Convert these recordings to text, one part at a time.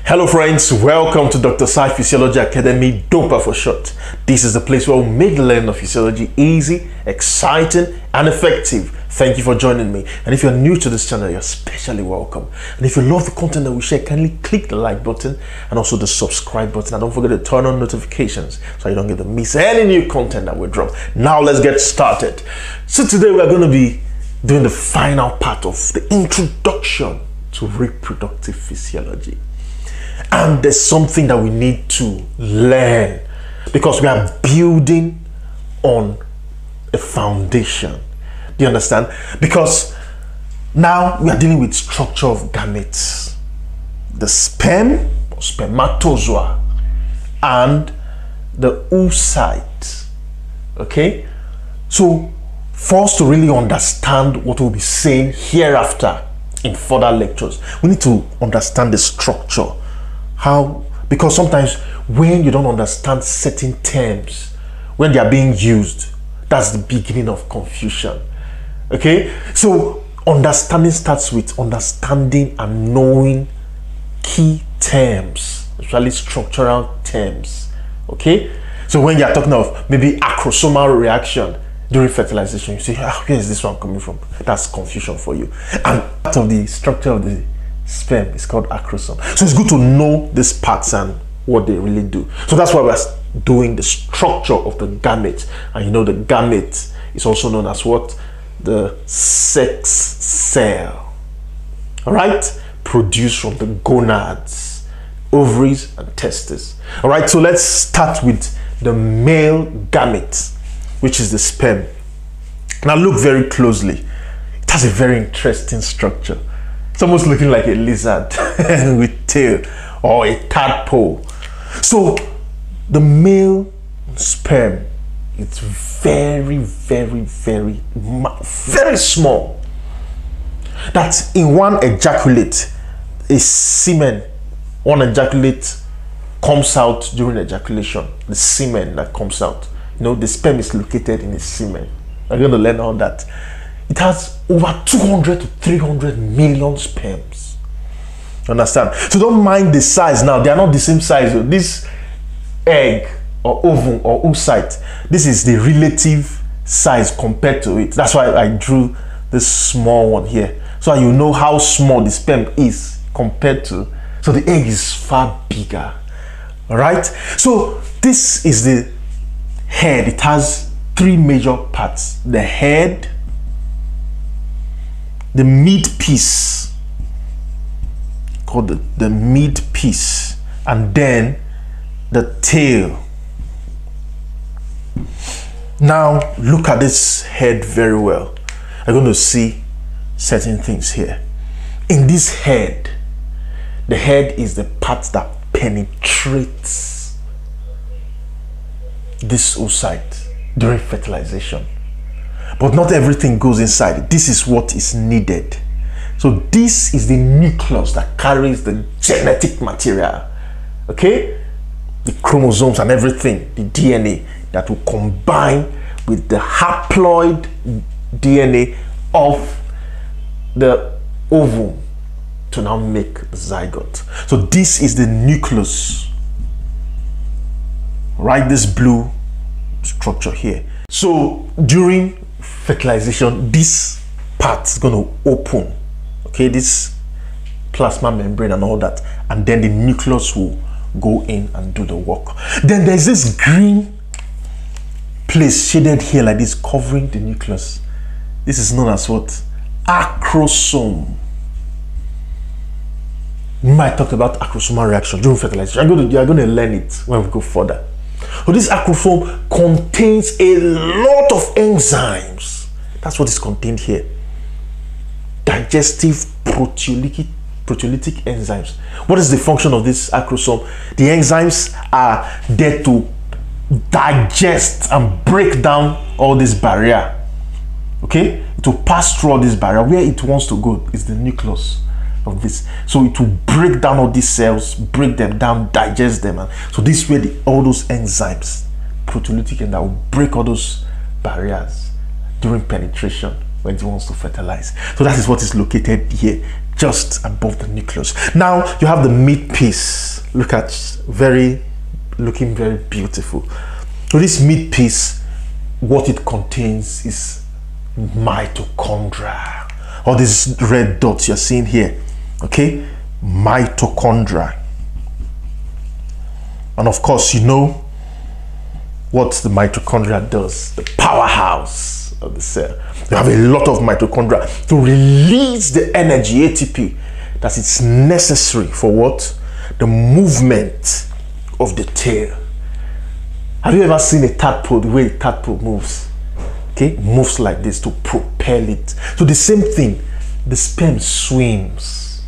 Hello friends, welcome to Dr. Ossai Physiology Academy, DOPA for short. This is the place where we make the learning of physiology easy, exciting, and effective. Thank you for joining me. And if you're new to this channel, you're especially welcome. And if you love the content that we share, kindly click the like button and also the subscribe button. And don't forget to turn on notifications so you don't get to miss any new content that we drop. Now let's get started. So today we're going to be doing the final part of the introduction to reproductive physiology. And there's something that we need to learn because we are building on a foundation. Do you understand? Because now we are dealing with structure of gametes, the sperm or spermatozoa and the oocyte. Okay, so for us to really understand what we'll be saying hereafter in further lectures, we need to understand the structure. How? Because sometimes when you don't understand certain terms, when they are being used, that's the beginning of confusion. Okay, so understanding starts with understanding and knowing key terms, especially structural terms. Okay, so when you are talking of maybe acrosomal reaction during fertilization, you say, where is this one coming from? That's confusion for you. And part of the structure of the sperm is called acrosome. So it's good to know these parts and what they really do. So that's why we're doing the structure of the gamete. And you know the gamete is also known as what? The sex cell. Alright? Produced from the gonads, ovaries and testes. Alright, so let's start with the male gamete, which is the sperm. Now look very closely. It has a very interesting structure. It's almost looking like a lizard with tail or a tadpole. So the male sperm, it's very small. That in one ejaculate, a semen, one ejaculate comes out during ejaculation. The semen that comes out, you know, the sperm is located in the semen. We're going to learn all that. It has over 200 to 300 million sperms. Understand? So don't mind the size now. They are not the same size. This egg or ovum or oocyte, this is the relative size compared to it. That's why I drew this small one here. So you know how small the sperm is compared to. So the egg is far bigger. Alright? So this is the head. It has three major parts. The head, the mid piece, called the mid piece, and then the tail. Now look at this head very well. You're going to see certain things here. In this head, the head is the part that penetrates this oocyte during fertilization. But not everything goes inside. This is what is needed. So this is the nucleus that carries the genetic material. Okay? The chromosomes and everything, the DNA that will combine with the haploid DNA of the ovum to now make the zygote. So this is the nucleus. Right? This blue structure here. So during fertilization, this part is going to open, okay, this plasma membrane and all that, and then the nucleus will go in and do the work. Then there's this green place shaded here like this covering the nucleus. This is known as what? Acrosome. Remember I talked about acrosomal reaction during fertilization. You're going to learn it when we go further. So this acrosome contains a lot of enzymes. That's what is contained here. Digestive proteolytic enzymes. What is the function of this acrosome? The enzymes are there to digest and break down all this barrier. Okay? To pass through all this barrier. Where it wants to go is the nucleus of this. So it will break down all these cells, break them down, digest them. And so this is where all those enzymes, proteolytic, and that will break all those barriers during penetration when it wants to fertilize. So that is what is located here, just above the nucleus. Now you have the meat piece. Look at, looking very beautiful. So this meat piece, what it contains is mitochondria. All these red dots you're seeing here, okay? Mitochondria. And of course, you know what the mitochondria does, the powerhouse of the cell. You have a lot of mitochondria to release the energy, ATP, that is necessary for what? The movement of the tail. Have you ever seen a tadpole, the way a tadpole moves? Okay, moves like this to propel it. So the same thing, the sperm swims,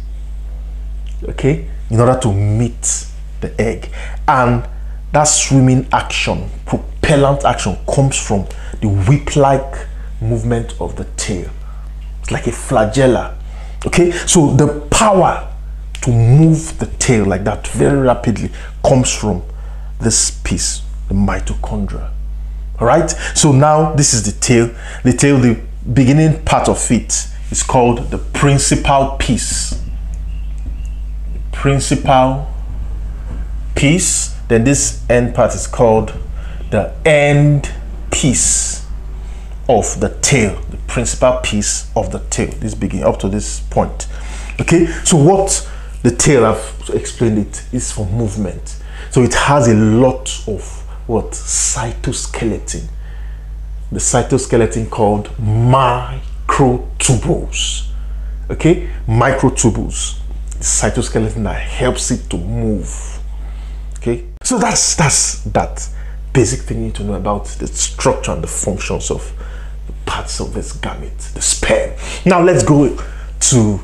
okay, in order to meet the egg. And that swimming action, propellant action, comes from the whip-like movement of the tail. It's like a flagella, okay? So the power to move the tail like that very rapidly comes from this piece, the mitochondria. All right, so now this is the tail. The beginning part of it is called the principal piece. Principal piece. Then this end part is called the end piece of the tail. The principal piece of the tail. This beginning up to this point. Okay, so what the tail, I've explained it, is for movement. So it has a lot of what? Cytoskeleton. The cytoskeleton called microtubules. Okay, microtubules. The cytoskeleton that helps it to move. Okay, so that's that basic thing you need to know about the structure and the functions of the parts of this gamete, the sperm. Now let's go to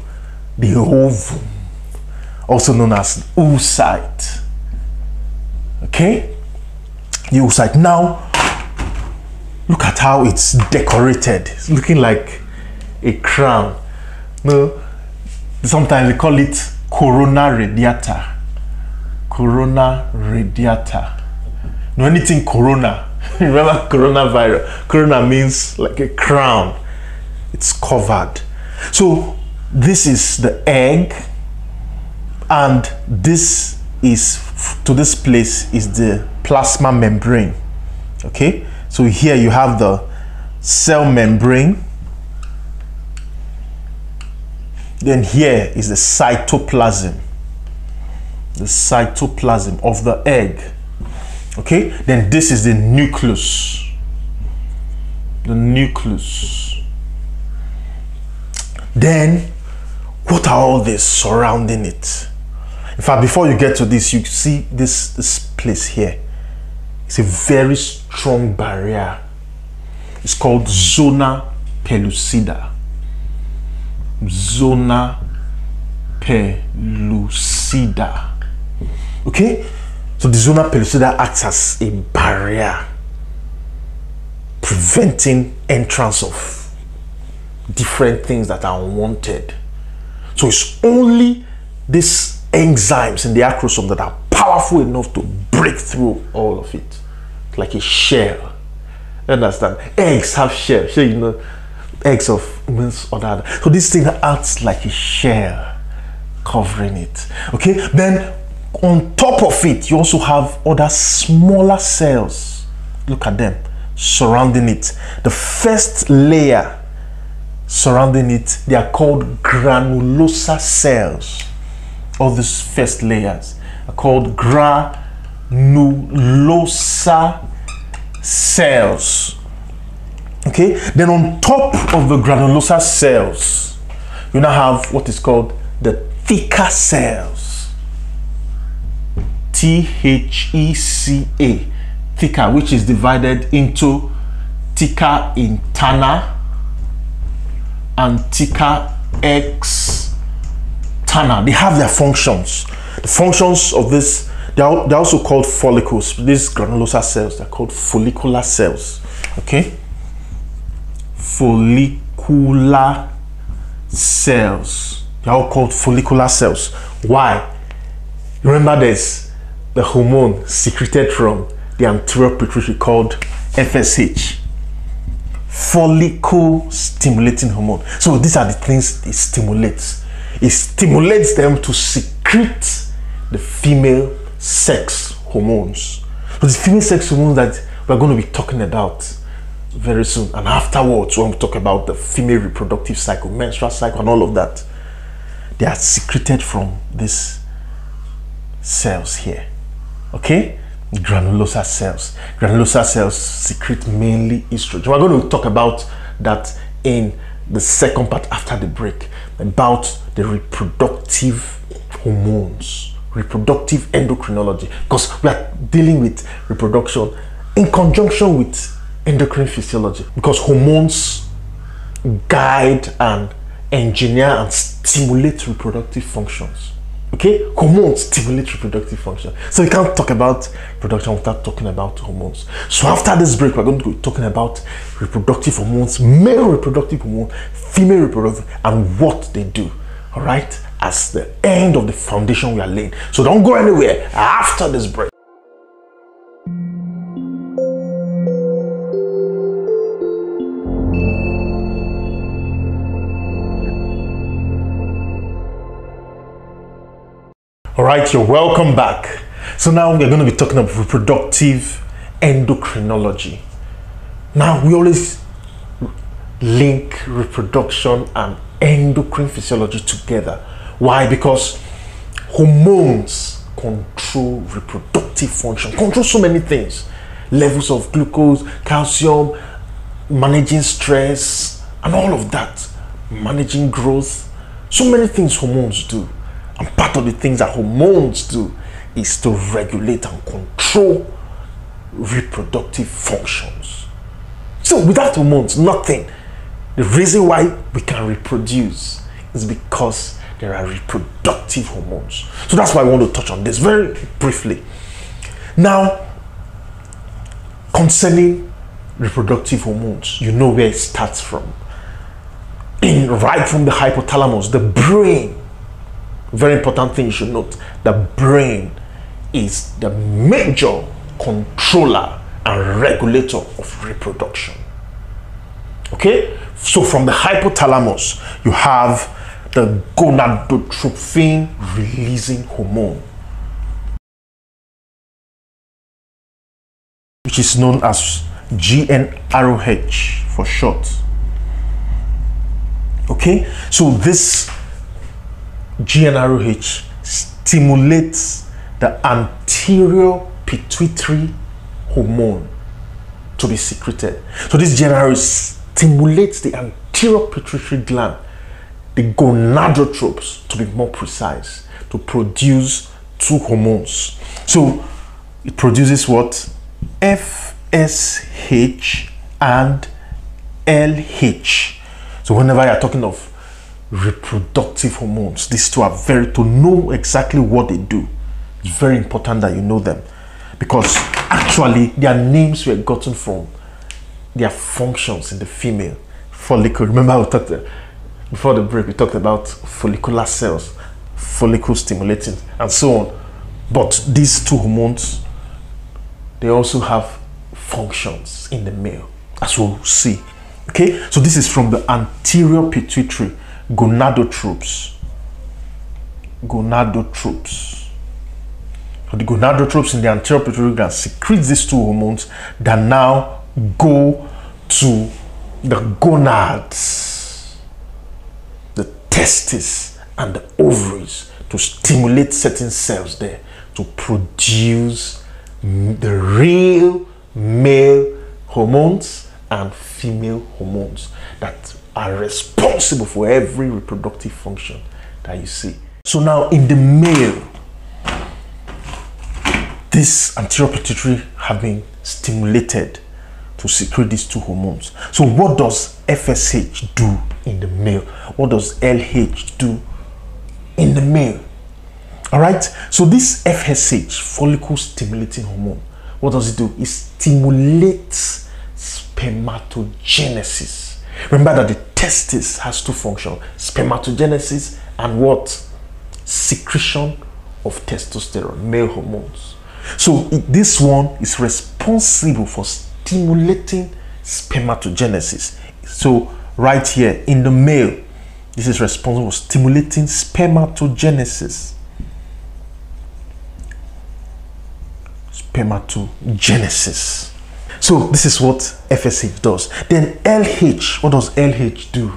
the ovum, also known as the oocyte. Okay, the oocyte. Now look at how it's decorated. It's looking like a crown. No, sometimes we call it corona radiata. Corona radiata. No, anything corona. Remember coronavirus? Corona means like a crown. It's covered. So this is the egg, and this is, to this place is the plasma membrane. Okay, so here you have the cell membrane. Then here is the cytoplasm. The cytoplasm of the egg. Okay, then this is the nucleus. The nucleus. Then what are all this surrounding it? In fact, before you get to this, you see this place here. It's a very strong barrier. It's called zona pellucida. Zona pellucida. Okay, so the zona pellucida acts as a barrier, preventing entrance of different things that are unwanted. So it's only these enzymes in the acrosome that are powerful enough to break through all of it. It's like a shell. You understand? Eggs have shell. Shell, you know, eggs of means other. So this thing acts like a shell covering it. Okay, then on top of it, you also have other smaller cells. Look at them surrounding it. The first layer surrounding it, they are called granulosa cells. All these first layers are called granulosa cells. Okay, then on top of the granulosa cells, you now have what is called the theca cells. T-H-E-C-A, theca, which is divided into theca interna and theca externa. They have their functions. The functions of this, they're also called follicles. These granulosa cells, they're called follicular cells. Okay, follicular cells. They're all called follicular cells. Why? Remember, there's the hormone secreted from the anterior pituitary called FSH. follicle stimulating hormone. So these are the things it stimulates. It stimulates them to secrete the female sex hormones. So the female sex hormones that we're going to be talking about very soon, and afterwards when we talk about the female reproductive cycle, menstrual cycle, and all of that, they are secreted from these cells here. Okay, granulosa cells. Granulosa cells secrete mainly estrogen. We're going to talk about that in the second part after the break, about the reproductive hormones, reproductive endocrinology, because we are dealing with reproduction in conjunction with endocrine physiology, because hormones guide and engineer and stimulate reproductive functions. Okay, hormones stimulate reproductive function. So we can't talk about reproduction without talking about hormones. So after this break, we're going to be talking about reproductive hormones, male reproductive hormone, female reproductive, and what they do. All right, as the end of the foundation we are laying. So don't go anywhere after this break. All right, you're welcome back. So now we're going to be talking about reproductive endocrinology. Now we always link reproduction and endocrine physiology together. Why? Because hormones control reproductive function, control so many things. Levels of glucose, calcium, managing stress, and all of that. Managing growth. So many things hormones do. And part of the things that hormones do is to regulate and control reproductive functions. So without hormones, nothing. The reason why we can reproduce is because there are reproductive hormones. So that's why I want to touch on this very briefly. Now, concerning reproductive hormones, you know where it starts from. Right from the hypothalamus, the brain. Very important thing you should note, the brain is the major controller and regulator of reproduction. Okay, so from the hypothalamus you have the gonadotropin releasing hormone, which is known as GnRH for short. Okay, so this GnRH stimulates the anterior pituitary hormone to be secreted. So this GnRH stimulates the anterior pituitary gland, the gonadotropes to be more precise, to produce two hormones. So it produces what? FSH and LH. So whenever you're talking of reproductive hormones, these two are to know exactly what they do. It's very important that you know them, because actually their names were gotten from their functions in the female follicle. Remember we talked before the break, we talked about follicular cells, follicle stimulating, and so on. But these two hormones, they also have functions in the male, as we'll see. Okay, so this is from the anterior pituitary gonadotropes. Gonadotropes. So the gonadotropes in the anterior pituitary gland secretes these two hormones that now go to the gonads, the testes, and the ovaries to stimulate certain cells there to produce the real male hormones and female hormones that are responsible for every reproductive function that you see. So now in the male, this anterior pituitary have been stimulated to secrete these two hormones. So what does FSH do in the male? What does LH do in the male? All right, so this FSH, follicle stimulating hormone, what does it do? It stimulates spermatogenesis. Remember that the testis has two functions: spermatogenesis and what? Secretion of testosterone, male hormones. So this one is responsible for stimulating spermatogenesis. So right here in the male, this is responsible for stimulating spermatogenesis. Spermatogenesis. So this is what FSH does. Then LH, what does LH do?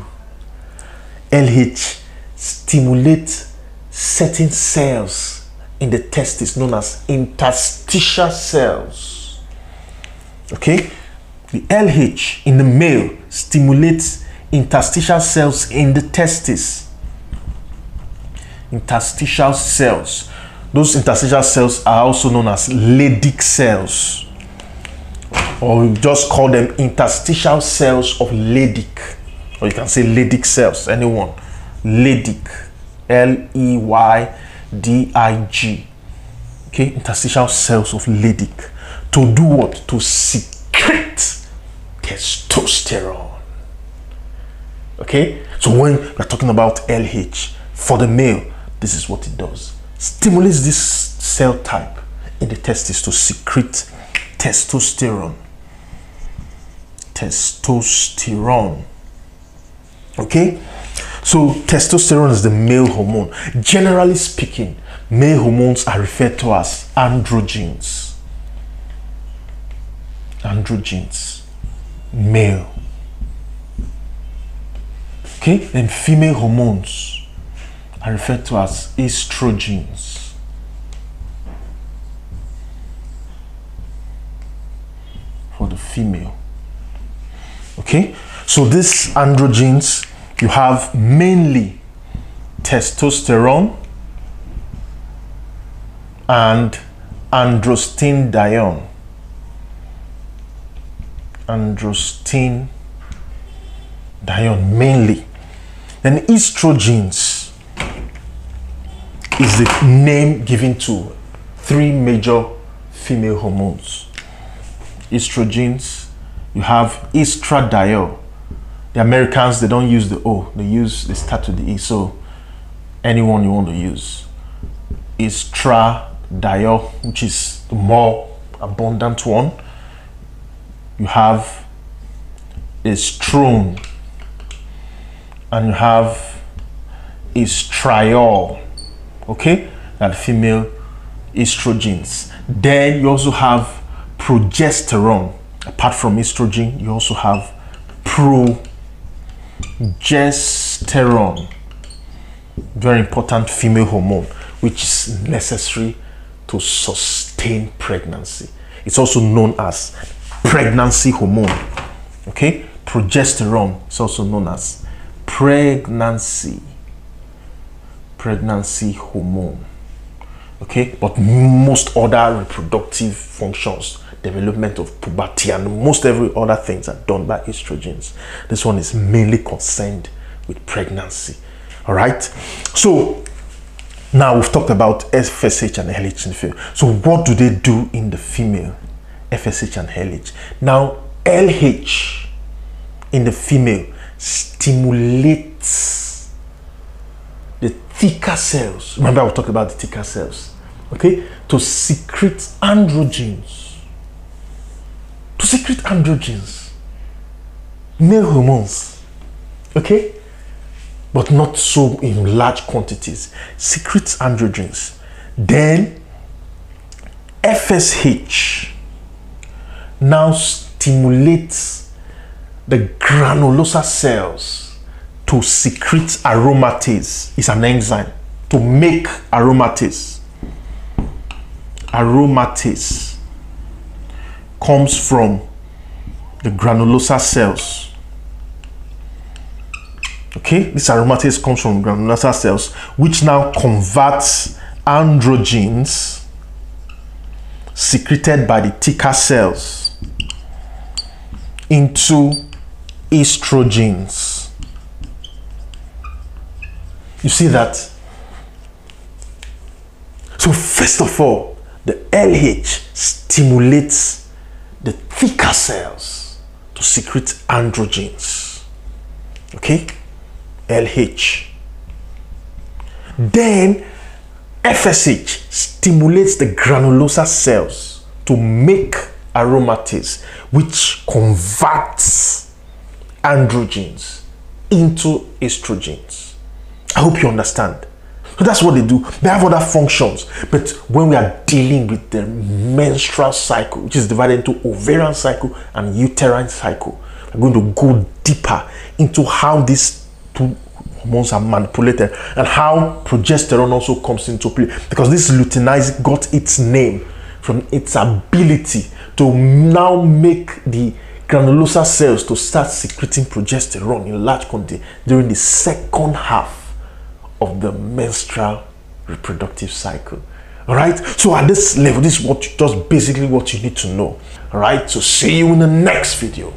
LH stimulates certain cells in the testis known as interstitial cells. Okay, the LH in the male stimulates interstitial cells in the testis. Interstitial cells. Those interstitial cells are also known as Leydig cells, or we just call them interstitial cells of Leydig, or you can say Leydig cells, anyone. Leydig, L-E-Y-D-I-G. Okay, interstitial cells of Leydig. To do what? To secrete testosterone. Okay, so when we're talking about LH for the male, this is what it does. Stimulates this cell type in the testis to secrete testosterone. Testosterone. Okay, so testosterone is the male hormone. Generally speaking, male hormones are referred to as androgens. Androgens, male. Okay, then female hormones are referred to as estrogens. For the female. Okay, so these androgens, you have mainly testosterone and androstenedione. Androstenedione mainly. Then estrogens is the name given to 3 major female hormones. Estrogens, you have estradiol. The Americans, they don't use the O, they start with the E, so anyone you want to use. Estradiol, which is the more abundant one. You have estrone, and you have estriol. Okay, that female estrogens. Then you also have progesterone. Apart from estrogen, you also have progesterone, very important female hormone, which is necessary to sustain pregnancy. It's also known as pregnancy hormone. Okay, progesterone is also known as pregnancy hormone. Okay, but most other reproductive functions, development of puberty, and most every other things are done by estrogens. This one is mainly concerned with pregnancy. All right, so now we've talked about FSH and LH in the female. So what do they do in the female? FSH and LH. Now LH in the female stimulates the thicker cells. Remember, we talked about the thicker cells. Okay, to secrete androgens. To secrete androgens, male hormones. Okay, but not so in large quantities. Secretes androgens. Then FSH now stimulates the granulosa cells to secrete aromatase. It's an enzyme to make aromatase. Aromatase comes from the granulosa cells. Okay, this aromatase comes from granulosa cells, which now converts androgens secreted by the thicker cells into estrogens. You see that? So first of all, the LH stimulates the thicker cells to secrete androgens. Okay, LH. Then FSH stimulates the granulosa cells to make aromatase, which converts androgens into estrogens. I hope you understand. So that's what they do. They have other functions, but when we are dealing with the menstrual cycle, which is divided into ovarian cycle and uterine cycle, we're going to go deeper into how these two hormones are manipulated and how progesterone also comes into play, because this luteinizing got its name from its ability to now make the granulosa cells to start secreting progesterone in large quantity during the second half of the menstrual reproductive cycle. All right, so at this level, this is just basically what you need to know. All right, so see you in the next video.